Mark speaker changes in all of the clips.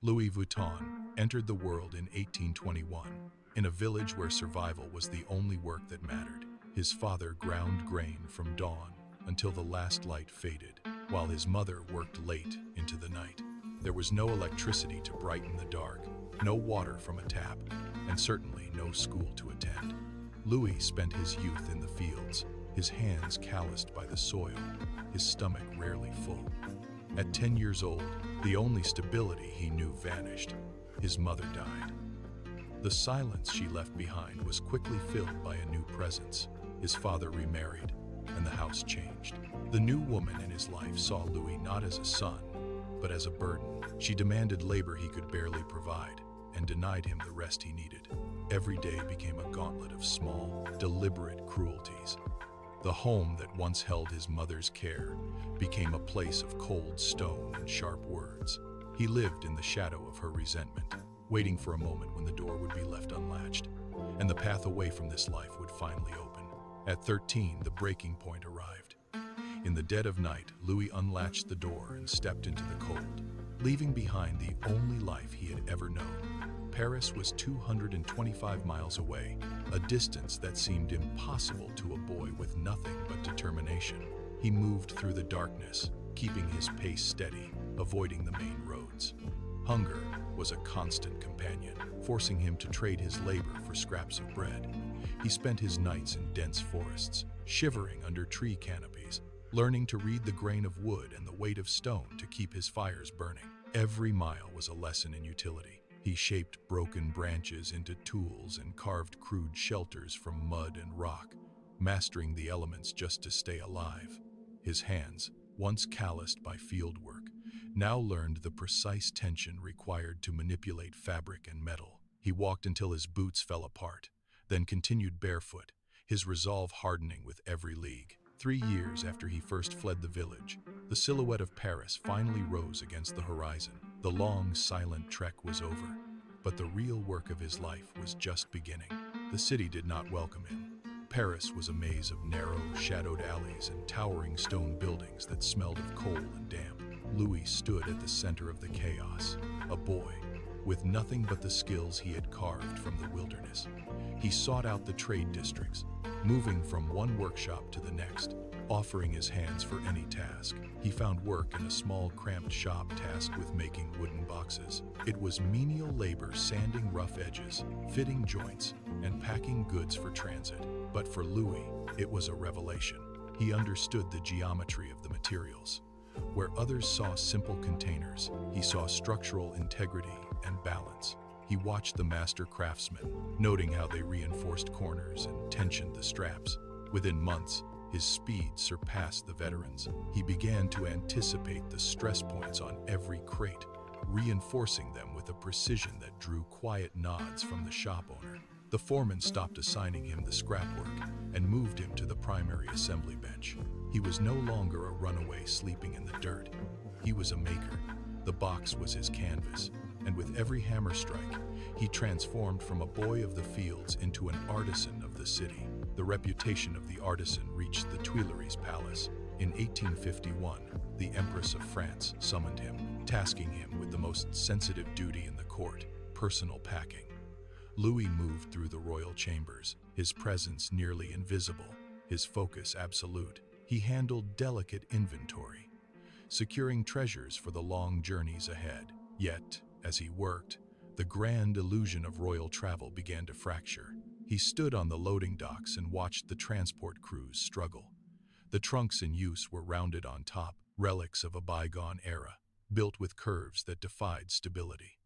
Speaker 1: Louis Vuitton entered the world in 1821, in a village where survival was the only work that mattered. His father ground grain from dawn until the last light faded, while his mother worked late into the night. There was no electricity to brighten the dark, no water from a tap, and certainly no school to attend. Louis spent his youth in the fields, his hands calloused by the soil, his stomach rarely full. At 10 years old, the only stability he knew vanished. His mother died. The silence she left behind was quickly filled by a new presence. His father remarried, and the house changed. The new woman in his life saw Louis not as a son, but as a burden. She demanded labor he could barely provide, and denied him the rest he needed. Every day became a gauntlet of small, deliberate cruelties. The home that once held his mother's care became a place of cold stone and sharp words. He lived in the shadow of her resentment, waiting for a moment when the door would be left unlatched, and the path away from this life would finally open. At 13, the breaking point arrived. In the dead of night, Louis unlatched the door and stepped into the cold, leaving behind the only life he had ever known. Paris was 225 miles away, a distance that seemed impossible to a boy with nothing but determination. He moved through the darkness, keeping his pace steady, avoiding the main roads. Hunger was a constant companion, forcing him to trade his labor for scraps of bread. He spent his nights in dense forests, shivering under tree canopies, learning to read the grain of wood and the weight of stone to keep his fires burning. Every mile was a lesson in utility. He shaped broken branches into tools and carved crude shelters from mud and rock, mastering the elements just to stay alive. His hands, once calloused by field work, now learned the precise tension required to manipulate fabric and metal. He walked until his boots fell apart, then continued barefoot, his resolve hardening with every league. 3 years after he first fled the village, the silhouette of Paris finally rose against the horizon. The long, silent trek was over, but the real work of his life was just beginning. The city did not welcome him. Paris was a maze of narrow, shadowed alleys and towering stone buildings that smelled of coal and damp. Louis stood at the center of the chaos, a boy, with nothing but the skills he had carved from the wilderness. He sought out the trade districts, moving from one workshop to the next, offering his hands for any task. He found work in a small, cramped shop tasked with making wooden boxes. It was menial labor sanding rough edges, fitting joints, and packing goods for transit. But for Louis, it was a revelation. He understood the geometry of the materials. Where others saw simple containers, he saw structural integrity and balance. He watched the master craftsmen, noting how they reinforced corners and tensioned the straps. Within months, his speed surpassed the veterans. He began to anticipate the stress points on every crate, reinforcing them with a precision that drew quiet nods from the shop owner. The foreman stopped assigning him the scrap work and moved him to the primary assembly bench. He was no longer a runaway sleeping in the dirt. He was a maker. The box was his canvas, and with every hammer strike, he transformed from a boy of the fields into an artisan of the city. The reputation of the artisan reached the Tuileries Palace. In 1851, the Empress of France summoned him, tasking him with the most sensitive duty in the court, personal packing. Louis moved through the royal chambers, his presence nearly invisible, his focus absolute. He handled delicate inventory, securing treasures for the long journeys ahead. Yet, as he worked, the grand illusion of royal travel began to fracture. He stood on the loading docks and watched the transport crews struggle. The trunks in use were rounded on top, relics of a bygone era, built with curves that defied stability.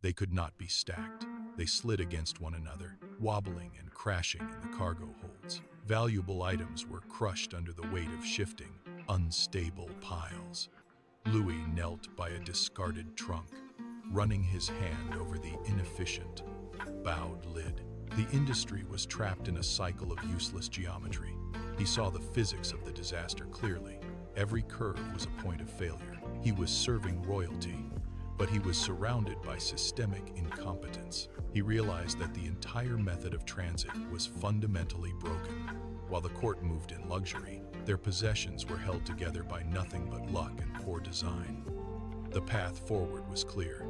Speaker 1: They could not be stacked. They slid against one another, wobbling and crashing in the cargo holds. Valuable items were crushed under the weight of shifting, unstable piles. Louis knelt by a discarded trunk, running his hand over the inefficient, bowed lid. The industry was trapped in a cycle of useless geometry. He saw the physics of the disaster clearly. Every curve was a point of failure. He was serving royalty, but he was surrounded by systemic incompetence. He realized that the entire method of transit was fundamentally broken. While the court moved in luxury, their possessions were held together by nothing but luck and poor design. The path forward was clear.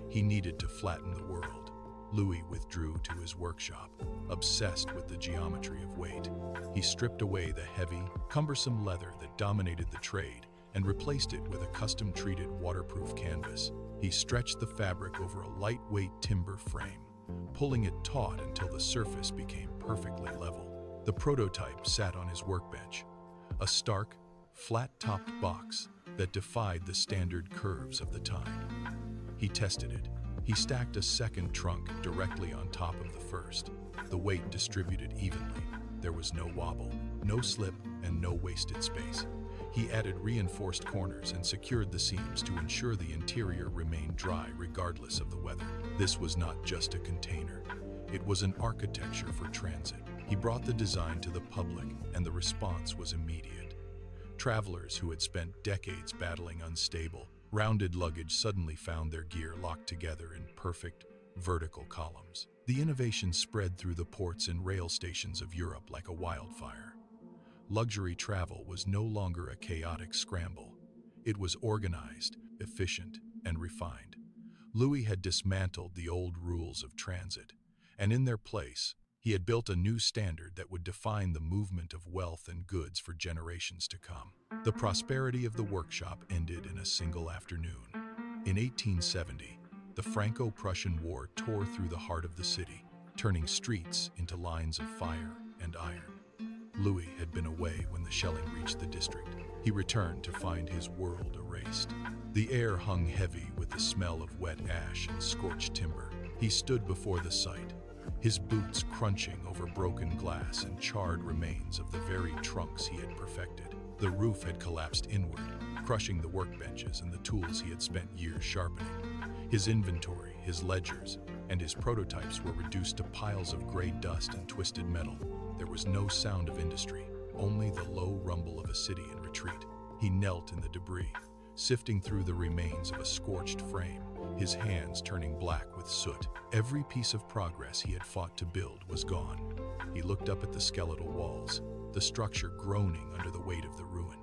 Speaker 1: He needed to flatten the world. Louis withdrew to his workshop, obsessed with the geometry of weight. He stripped away the heavy, cumbersome leather that dominated the trade and replaced it with a custom-treated waterproof canvas. He stretched the fabric over a lightweight timber frame, pulling it taut until the surface became perfectly level. The prototype sat on his workbench, a stark, flat-topped box that defied the standard curves of the time. He tested it. He stacked a second trunk directly on top of the first, the weight distributed evenly. There was no wobble, no slip, and no wasted space. He added reinforced corners and secured the seams to ensure the interior remained dry regardless of the weather. This was not just a container. It was an architecture for transit. He brought the design to the public, and the response was immediate. Travelers who had spent decades battling unstable, rounded luggage suddenly found their gear locked together in perfect, vertical columns. The innovation spread through the ports and rail stations of Europe like a wildfire. Luxury travel was no longer a chaotic scramble. It was organized, efficient, and refined. Louis had dismantled the old rules of transit, and in their place, he had built a new standard that would define the movement of wealth and goods for generations to come. The prosperity of the workshop ended in a single afternoon. In 1870, the Franco-Prussian War tore through the heart of the city, turning streets into lines of fire and iron. Louis had been away when the shelling reached the district. He returned to find his world erased. The air hung heavy with the smell of wet ash and scorched timber. He stood before the site, his boots crunching over broken glass and charred remains of the very trunks he had perfected. The roof had collapsed inward, crushing the workbenches and the tools he had spent years sharpening. His inventory, his ledgers, and his prototypes were reduced to piles of gray dust and twisted metal. There was no sound of industry, only the low rumble of a city in retreat. He knelt in the debris, sifting through the remains of a scorched frame, his hands turning black with soot. Every piece of progress he had fought to build was gone. He looked up at the skeletal walls, the structure groaning under the weight of the ruin.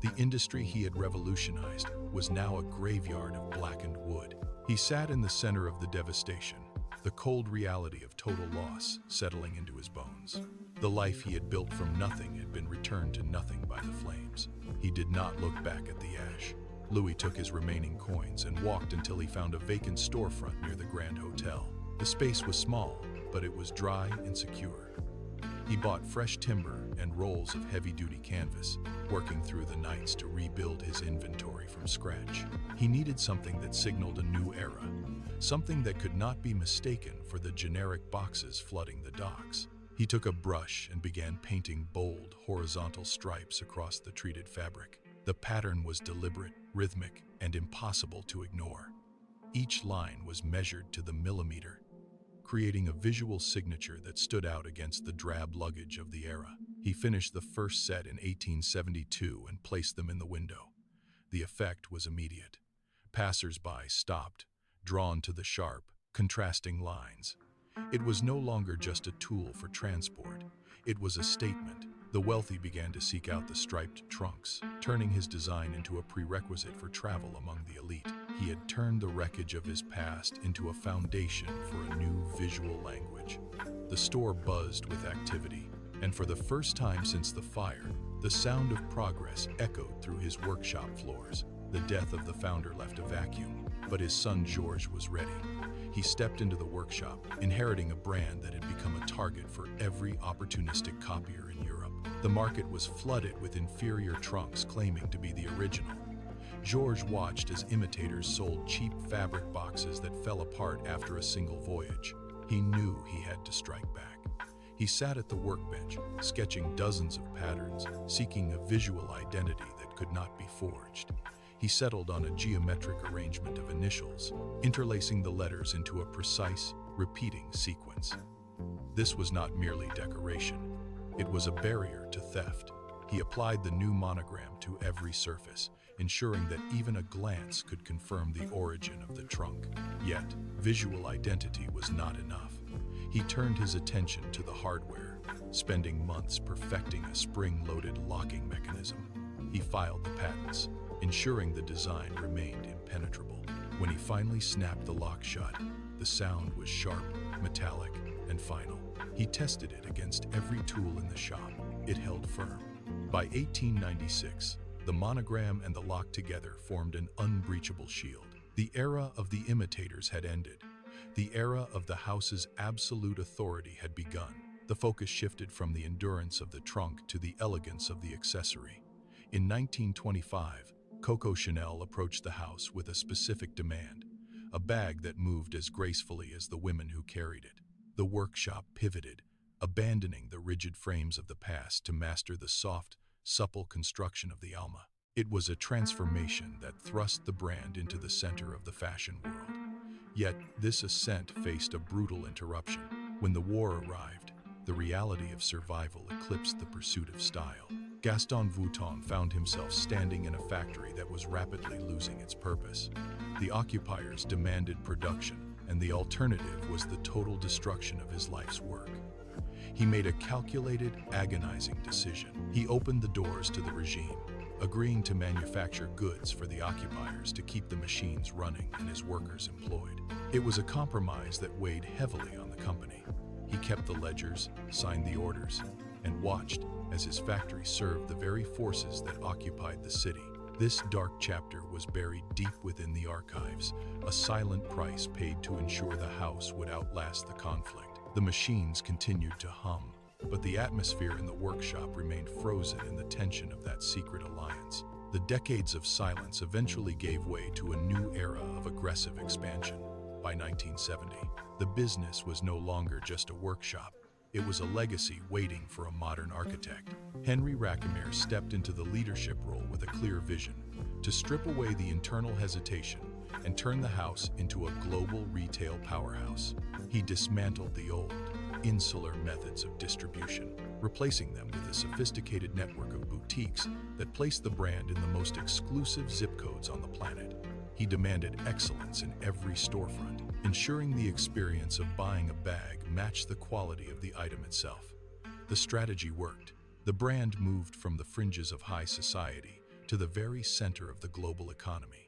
Speaker 1: The industry he had revolutionized was now a graveyard of blackened wood. He sat in the center of the devastation, the cold reality of total loss settling into his bones. The life he had built from nothing had been returned to nothing by the flames. He did not look back at the ash. Louis took his remaining coins and walked until he found a vacant storefront near the Grand Hotel. The space was small, but it was dry and secure. He bought fresh timber and rolls of heavy-duty canvas, working through the nights to rebuild his inventory from scratch. He needed something that signaled a new era, something that could not be mistaken for the generic boxes flooding the docks. He took a brush and began painting bold, horizontal stripes across the treated fabric. The pattern was deliberate, rhythmic, and impossible to ignore. Each line was measured to the millimeter, creating a visual signature that stood out against the drab luggage of the era. He finished the first set in 1872 and placed them in the window. The effect was immediate. Passers-by stopped, drawn to the sharp, contrasting lines. It was no longer just a tool for transport. It was a statement. The wealthy began to seek out the striped trunks, turning his design into a prerequisite for travel among the elite. He had turned the wreckage of his past into a foundation for a new visual language. The store buzzed with activity, and for the first time since the fire, the sound of progress echoed through his workshop floors. The death of the founder left a vacuum, but his son Georges was ready. He stepped into the workshop, inheriting a brand that had become a target for every opportunistic copier in Europe. The market was flooded with inferior trunks claiming to be the original. Georges watched as imitators sold cheap fabric boxes that fell apart after a single voyage. He knew he had to strike back. He sat at the workbench, sketching dozens of patterns, seeking a visual identity that could not be forged. He settled on a geometric arrangement of initials, interlacing the letters into a precise, repeating sequence. This was not merely decoration. It was a barrier to theft. He applied the new monogram to every surface, ensuring that even a glance could confirm the origin of the trunk. Yet, visual identity was not enough. He turned his attention to the hardware, spending months perfecting a spring-loaded locking mechanism. He filed the patents, ensuring the design remained impenetrable. When he finally snapped the lock shut, the sound was sharp, metallic, and final. He tested it against every tool in the shop. It held firm. By 1896, the monogram and the lock together formed an unbreachable shield. The era of the imitators had ended. The era of the house's absolute authority had begun. The focus shifted from the endurance of the trunk to the elegance of the accessory. In 1925, Coco Chanel approached the house with a specific demand, a bag that moved as gracefully as the women who carried it. The workshop pivoted, abandoning the rigid frames of the past to master the soft, supple construction of the Alma. It was a transformation that thrust the brand into the center of the fashion world. Yet, this ascent faced a brutal interruption. When the war arrived, the reality of survival eclipsed the pursuit of style. Gaston Vuitton found himself standing in a factory that was rapidly losing its purpose. The occupiers demanded production, and the alternative was the total destruction of his life's work. He made a calculated, agonizing decision. He opened the doors to the regime, agreeing to manufacture goods for the occupiers to keep the machines running and his workers employed. It was a compromise that weighed heavily on the company. He kept the ledgers, signed the orders, and watched as his factory served the very forces that occupied the city. This dark chapter was buried deep within the archives, a silent price paid to ensure the house would outlast the conflict. The machines continued to hum, but the atmosphere in the workshop remained frozen in the tension of that secret alliance. The decades of silence eventually gave way to a new era of aggressive expansion. By 1970, the business was no longer just a workshop. It was a legacy waiting for a modern architect. Henry Racamere stepped into the leadership role with a clear vision, to strip away the internal hesitation and turn the house into a global retail powerhouse. He dismantled the old, insular methods of distribution, replacing them with a sophisticated network of boutiques that placed the brand in the most exclusive zip codes on the planet. He demanded excellence in every storefront, ensuring the experience of buying a bag matched the quality of the item itself. The strategy worked. The brand moved from the fringes of high society to the very center of the global economy.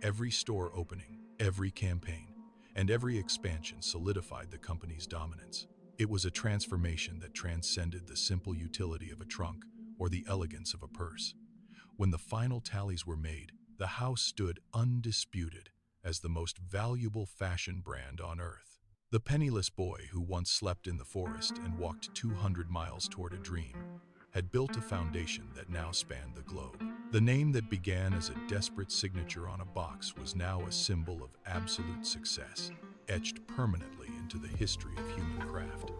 Speaker 1: Every store opening, every campaign, and every expansion solidified the company's dominance. It was a transformation that transcended the simple utility of a trunk or the elegance of a purse. When the final tallies were made, the house stood undisputed as the most valuable fashion brand on earth. The penniless boy who once slept in the forest and walked 200 miles toward a dream had built a foundation that now spanned the globe. The name that began as a desperate signature on a box was now a symbol of absolute success, etched permanently into the history of human craft.